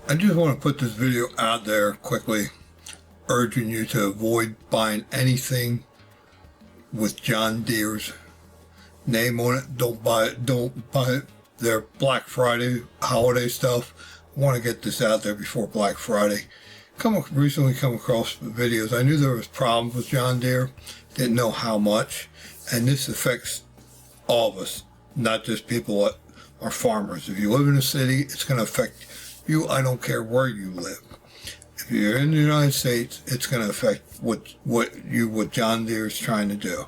I just want to put this video out there quickly, urging you to avoid buying anything with John Deere's name on it. Don't buy it. Don't buy it. Their Black Friday holiday stuff. I want to get this out there before Black Friday. Recently come across videos. I knew there was problems with John Deere. Didn't know how much. And this affects all of us, not just people that are farmers. If you live in a city, it's going to affect you. I don't care where you live. If you're in the United States, it's going to affect what John Deere is trying to do.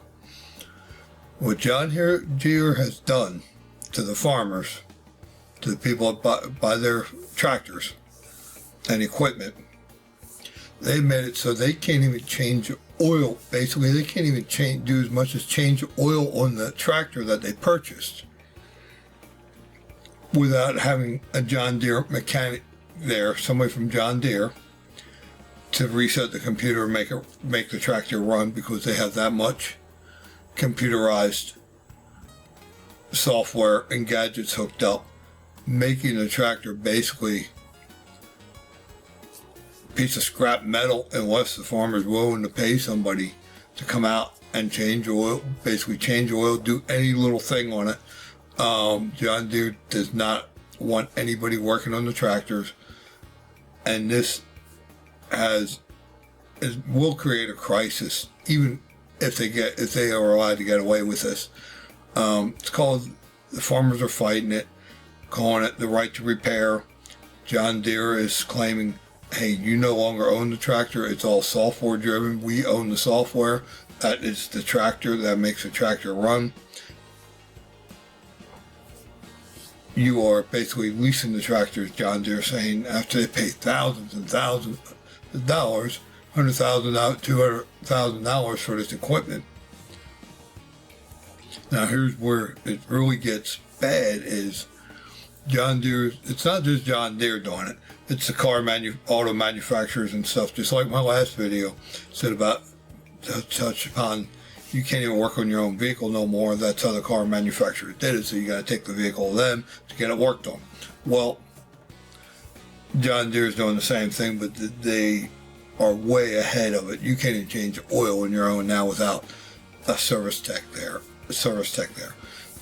What John Deere has done to the farmers, to the people that buy their tractors and equipment, they made it so they can't even change oil. Basically, they can't even do as much as change oil on the tractor that they purchased without having a John Deere mechanic there, somebody from John Deere, to reset the computer and make the tractor run, because they have that much computerized software and gadgets hooked up, making the tractor basically a piece of scrap metal unless the farmer's willing to pay somebody to come out and change oil, do any little thing on it. John Deere does not want anybody working on the tractors, and this will create a crisis, even if they are allowed to get away with this. It's called, the farmers are fighting it, calling it the right to repair. John Deere is claiming, hey, you no longer own the tractor. It's all software driven. We own the software. That is the tractor that makes the tractor run. You are basically leasing the tractors, John Deere saying, after they pay thousands and thousands of dollars, $100,000, $200,000 for this equipment. Now here's where it really gets bad, is John Deere, it's not just John Deere doing it, it's the auto manufacturers and stuff, just like my last video said about, touch upon, you can't even work on your own vehicle no more. That's how the car manufacturer did it, so you got to take the vehicle to them to get it worked on. Well, John Deere is doing the same thing, but they are way ahead of it. You can't even change oil on your own now without a service tech there.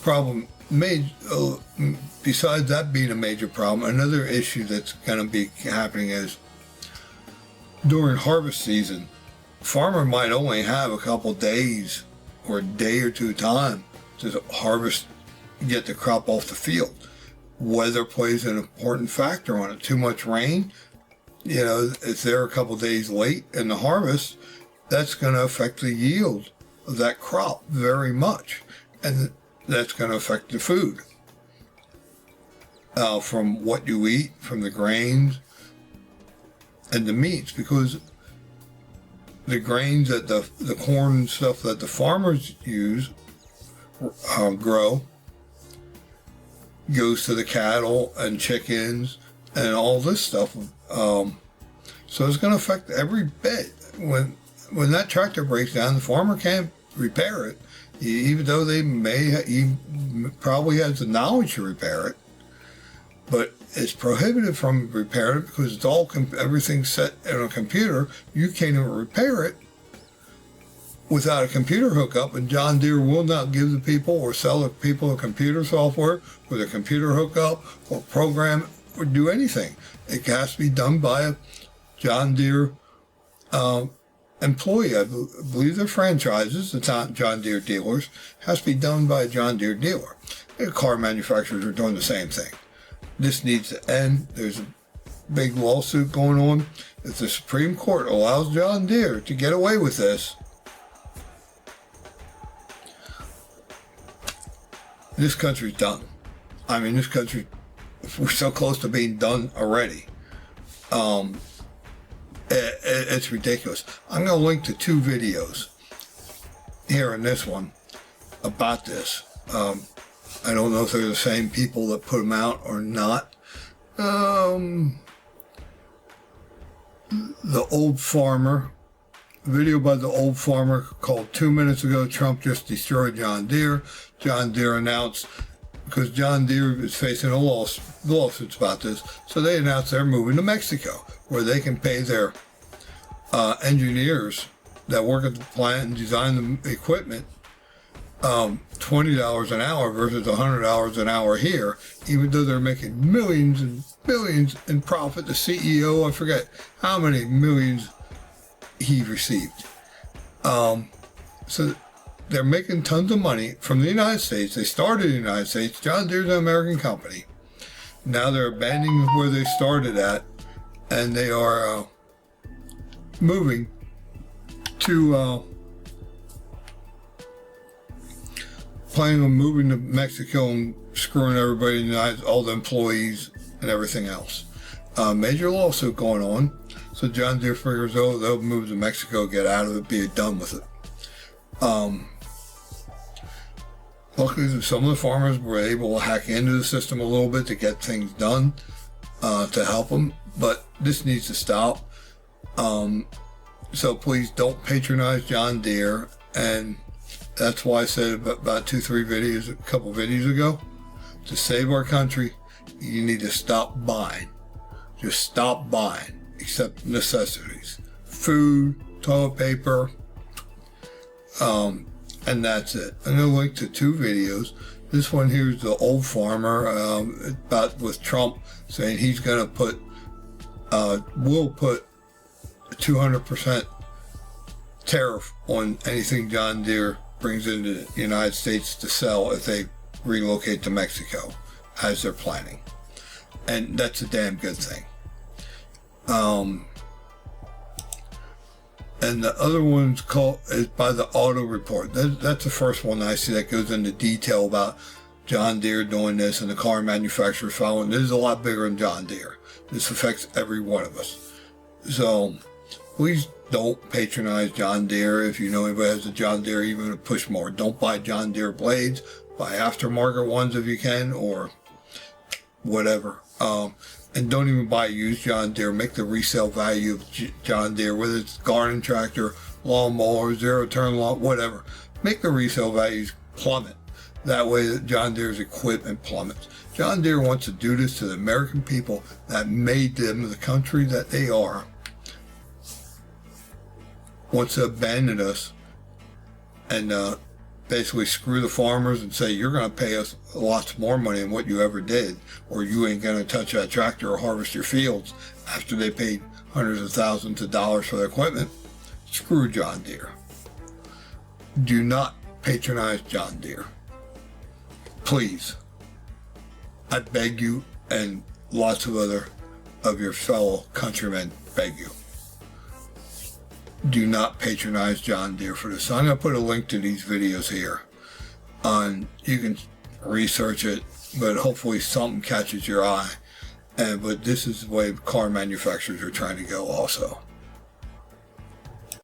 Problem besides that being a major problem, another issue that's going to be happening is during harvest season, farmer might only have a couple days or a day or two time to harvest, get the crop off the field. Weather plays an important factor on it. Too much rain, if they're a couple days late in the harvest, that's going to affect the yield of that crop very much. And that's going to affect the food. From what you eat, from the grains and the meats, because the grains that the corn and stuff that the farmers grow goes to the cattle and chickens and all this stuff. So it's going to affect every bit. When that tractor breaks down, the farmer can't repair it, even though he probably has the knowledge to repair it. But it's prohibited from repairing it because it's all everything's set in a computer. You can't even repair it without a computer hookup, and John Deere will not give the people or sell the people a computer software with a computer hookup or program or do anything. It has to be done by a John Deere employee. I believe they're franchises, the John Deere dealers, has to be done by a John Deere dealer. The car manufacturers are doing the same thing. This needs to end. There's a big lawsuit going on. If the Supreme Court allows John Deere to get away with this country's done. I mean, this country, we're so close to being done already. It's ridiculous. I'm going to link to 2 videos here in this one about this. I don't know if they're the same people that put them out or not. The Old Farmer, video by the Old Farmer called 2 minutes ago, Trump just destroyed John Deere. John Deere announced because John Deere is facing lawsuits about this. So they announced they're moving to Mexico, where they can pay their engineers that work at the plant and design the equipment $20 an hour versus $100 an hour here, even though they're making millions and billions in profit. The CEO, I forget how many millions he received. So they're making tons of money from the United States. They started in the United States. John Deere's an American company. Now they're abandoning where they started at, and they are moving to planning on moving to Mexico and screwing everybody in the United, all the employees and everything else. Major lawsuit going on. So John Deere figures, oh, they'll move to Mexico, get out of it, be done with it. Luckily, some of the farmers were able to hack into the system a little bit to get things done to help them, but this needs to stop. So please don't patronize John Deere, and that's why I said about 2-3 videos, a couple videos ago, to save our country, you need to stop buying. Just stop buying, except necessities. Food, toilet paper, and that's it. I'm going to link to 2 videos. This one here is the old farmer about with Trump saying he's going to put, will put a 200% tariff on anything John Deere brings into the United States to sell if they relocate to Mexico, as they're planning. And that's a damn good thing. And the other one's called is by the Auto Report. That's the first one I see that goes into detail about John Deere doing this and the car manufacturers following. This is a lot bigger than John Deere. This affects every one of us. So please don't patronize John Deere. If you know anybody has a John Deere, even to push more. Don't buy John Deere blades. Buy aftermarket ones if you can, or whatever. And don't even buy used John Deere. Make the resale value of John Deere, whether it's garden tractor, lawnmower, zero-turn lawn, whatever. Make the resale values plummet. That way that John Deere's equipment plummets. John Deere wants to do this to the American people that made them the country that they are. Wants to abandon us and basically screw the farmers and say, you're going to pay us lots more money than what you ever did, or you ain't going to touch that tractor or harvest your fields after they paid hundreds of thousands of dollars for their equipment. Screw John Deere. Do not patronize John Deere. Please. I beg you, and lots of other of your fellow countrymen beg you. Do not patronize John Deere for this. So I'm going to put a link to these videos here. You can research it, but hopefully something catches your eye. But this is the way car manufacturers are trying to go also.